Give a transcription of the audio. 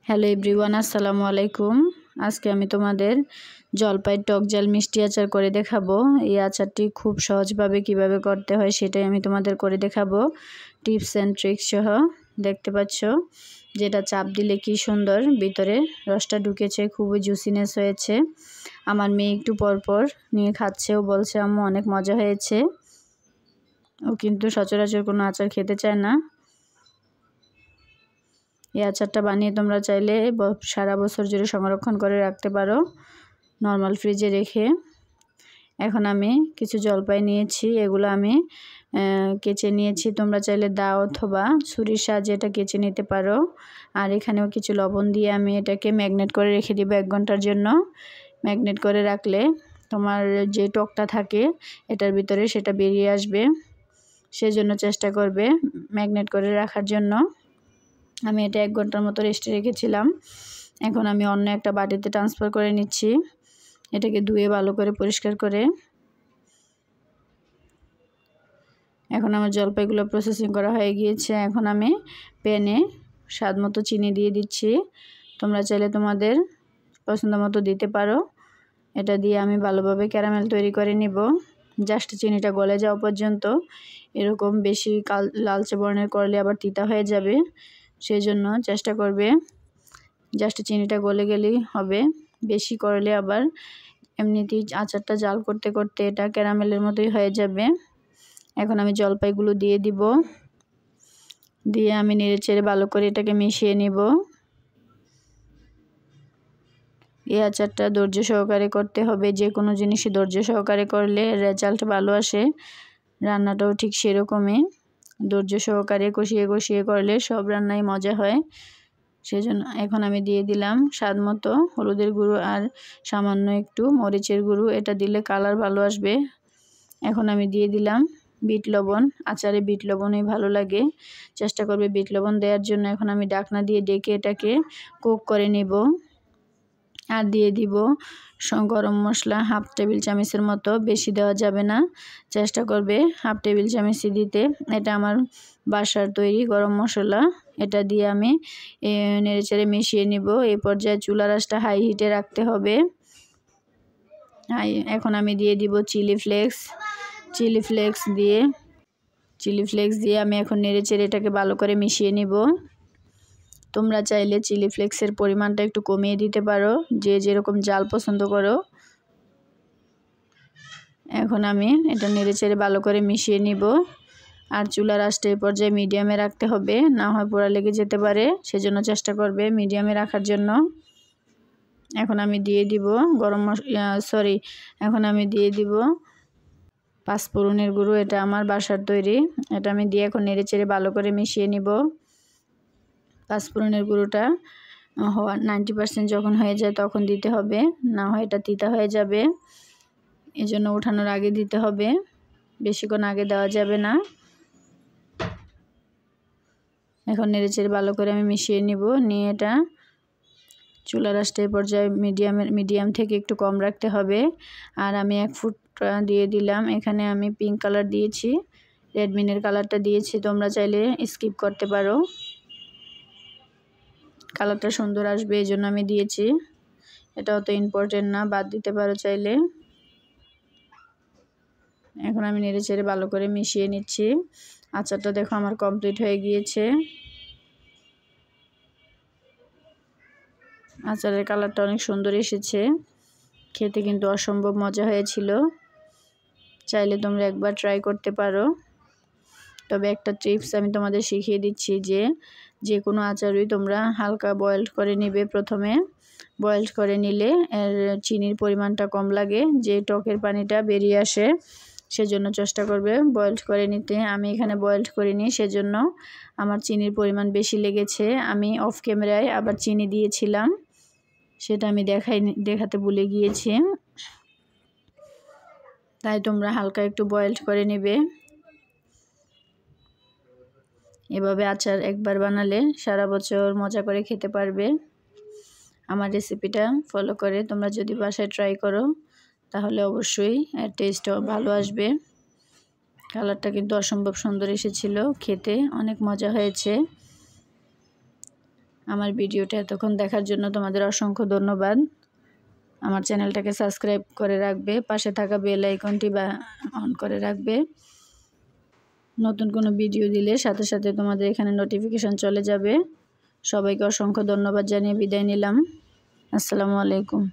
Hello everyone, আসসালামু আলাইকুম। আজকে আমি তোমাদের জলপাইয়ের টক ঝাল মিষ্টি আচার করে দেখাবো। এই আচারটি খুব সহজভাবে কিভাবে করতে হয় সেটাই আমি তোমাদের করে দেখাবো, টিপস অ্যান্ড ট্রিক্স সহ। দেখতে পাচ্ছ যেটা চাপ দিলে কি সুন্দর ভিতরে রসটা ঢুকেছে, খুবই জুসিনেস হয়েছে। আমার মেয়ে একটু পরপর নিয়ে খাচ্ছে, ও বলছে আম্মু অনেক মজা হয়েছে। ও কিন্তু সচরাচর কোনো আচার খেতে চায় না। এই আচারটা বানিয়ে তোমরা চাইলে সারা বছর জুড়ে সংরক্ষণ করে রাখতে পারো, নর্মাল ফ্রিজে রেখে। এখন আমি কিছু জলপাই নিয়েছি, এগুলো আমি কেচে নিয়েছি। তোমরা চাইলে দাও অথবা ছুরির সাহায্যে এটা কেচে নিতে পারো। আর এখানেও কিছু লবণ দিয়ে আমি এটাকে ম্যাগনেট করে রেখে দিব 1 ঘন্টার জন্য। ম্যাগনেট করে রাখলে তোমার যে টকটা থাকে এটার ভিতরে সেটা বেরিয়ে আসবে, সেজন্য চেষ্টা করবে ম্যাগনেট করে রাখার জন্য। আমি এটা 1 ঘন্টার মতো রেস্টে রেখেছিলাম। এখন আমি অন্য একটা বাটিতে ট্রান্সফার করে নিচ্ছি। এটাকে ধুয়ে ভালো করে পরিষ্কার করে। এখন আমার জলপাইগুলো প্রসেসিং করা হয়ে গিয়েছে। এখন আমি প্যানে স্বাদ মতো চিনি দিয়ে দিচ্ছি। তোমরা চাইলে তোমাদের পছন্দ মতো দিতে পারো। এটা দিয়ে আমি ভালোভাবে ক্যারামেল তৈরি করে নিব। জাস্ট চিনিটা গলে যাওয়া পর্যন্ত। এরকম বেশি লালচে বর্ণের করলে আবার তিতা হয়ে যাবে, সেই জন্য চেষ্টা করবে জাস্ট চিনিটা গলে গেলেই হবে। বেশি করলে আবার এমনিতেই আচারটা জাল করতে করতে এটা ক্যারামেলের মতোই হয়ে যাবে। এখন আমি জলপাইগুলো দিয়ে দিব, দিয়ে আমি নেড়েচেড়ে ভালো করে এটাকে মিশিয়ে নিব। এই আচারটা ধৈর্য সহকারে করতে হবে, যে কোনো জিনিসই ধৈর্য সহকারে করলে রেজাল্ট ভালো আসে। রান্নাটাও ঠিক সেরকমই, ধৈর্য সহকারে কষিয়ে কষিয়ে করলে সব রান্নাই মজা হয়। সেজন্য এখন আমি দিয়ে দিলাম স্বাদ মতো হলুদের গুঁড়ো আর সামান্য একটু মরিচের গুঁড়ো, এটা দিলে কালার ভালো আসবে। এখন আমি দিয়ে দিলাম বিট লবণ। আচারে বিট লবণই ভালো লাগে, চেষ্টা করবে বিট লবণ দেওয়ার জন্য। এখন আমি ঢাকনা দিয়ে ডেকে এটাকে কুক করে নেব। আর দিয়ে দিব গরম মশলা 1/2 টেবিল চামচের মতো, বেশি দেওয়া যাবে না, চেষ্টা করবে 1/2 টেবিল চামচ দিতে। এটা আমার বাসার তৈরি গরম মশলা। এটা দিয়ে আমি নেড়েচেড়ে মিশিয়ে নিব। এই পর্যায়ে চুলার আঁচটা হাই হিটে রাখতে হবে। এখন আমি দিয়ে দিব চিলি ফ্লেক্স দিয়ে আমি এখন নেড়েচেড়ে এটাকে ভালো করে মিশিয়ে নিব। তোমরা চাইলে চিলি ফ্লেক্সের পরিমাণটা একটু কমিয়ে দিতে পারো, যে যেরকম জাল পছন্দ করো। এখন আমি এটা নেড়েচেড়ে ভালো করে মিশিয়ে নিব। আর চুলার আঁচটা এই পর্যায়ে মিডিয়ামে রাখতে হবে, না হয় পোড়া লেগে যেতে পারে, সেজন্য চেষ্টা করবে মিডিয়ামে রাখার জন্য। এখন আমি দিয়ে দিব এখন আমি দিয়ে দিব 5 ফোড়নের গুঁড়ো। এটা আমার বাসার তৈরি, এটা আমি দিয়ে এখন নেড়েচেড়ে ভালো করে মিশিয়ে নিব। 5 ফোড়নের গুঁড়োটা 90% যখন হয়ে যায় তখন দিতে হবে, না হয় এটা তিতা হয়ে যাবে। এজন্য ওঠানোর আগে দিতে হবে, বেশিক্ষণ আগে দেওয়া যাবে না। এখন নেড়েচেড়ে ভালো করে আমি মিশিয়ে নিব। নিয়ে এটা চুলার আঁচটা এই পর্যায়ে মিডিয়াম থেকে একটু কম রাখতে হবে। আর আমি 1 ফুট দিয়ে দিলাম। এখানে আমি পিঙ্ক কালার দিয়েছি, রেড মিনের কালারটা দিয়েছি, তোমরা চাইলে স্কিপ করতে পারো, কালারটা সুন্দর আসবে এই জন্য আমি দিয়েছি। এটা অত ইম্পর্টেন্ট না, বাদ দিতে পারো চাইলে। এখন আমি নেড়েচেড়ে ভালো করে মিশিয়ে নিচ্ছি। আচারটা দেখো আমার কমপ্লিট হয়ে গিয়েছে। আচারের কালারটা অনেক সুন্দর এসেছে, খেতে কিন্তু অসম্ভব মজা হয়েছিল। চাইলে তোমরা একবার ট্রাই করতে পারো। তবে একটা টিপস আমি তোমাদের শিখিয়ে দিচ্ছি, যে কোনো আচারই তোমরা হালকা বয়েলড করে নিবে। প্রথমে বয়েলড করে নিলে এর চিনির পরিমাণটা কম লাগে, যে টকের পানিটা বেরিয়ে আসে, সেজন্য চেষ্টা করবে বয়েলড করে নিতে। আমি এখানে বয়েলড করিনি, সেজন্য আমার চিনির পরিমাণ বেশি লেগেছে। আমি অফ ক্যামেরায় আবার চিনি দিয়েছিলাম, সেটা আমি দেখাতে ভুলে গিয়েছি। তাই তোমরা হালকা একটু বয়েলড করে নেবে। এভাবে আচার একবার বানালে সারা বছর মজা করে খেতে পারবে। আমার রেসিপিটা ফলো করে তোমরা যদি বাসায় ট্রাই করো তাহলে অবশ্যই এর টেস্টও ভালো আসবে। কালারটা কিন্তু অসম্ভব সুন্দর এসেছিল, খেতে অনেক মজা হয়েছে। আমার ভিডিওটা এতক্ষণ দেখার জন্য তোমাদের অসংখ্য ধন্যবাদ। আমার চ্যানেলটাকে সাবস্ক্রাইব করে রাখবে, পাশে থাকা বেল আইকনটি অন করে রাখবে। নতুন কোনো ভিডিও দিলে সাথে সাথে তোমাদের এখানে নোটিফিকেশন চলে যাবে। সবাইকে অসংখ্য ধন্যবাদ জানিয়ে বিদায় নিলাম। আসসালামু আলাইকুম।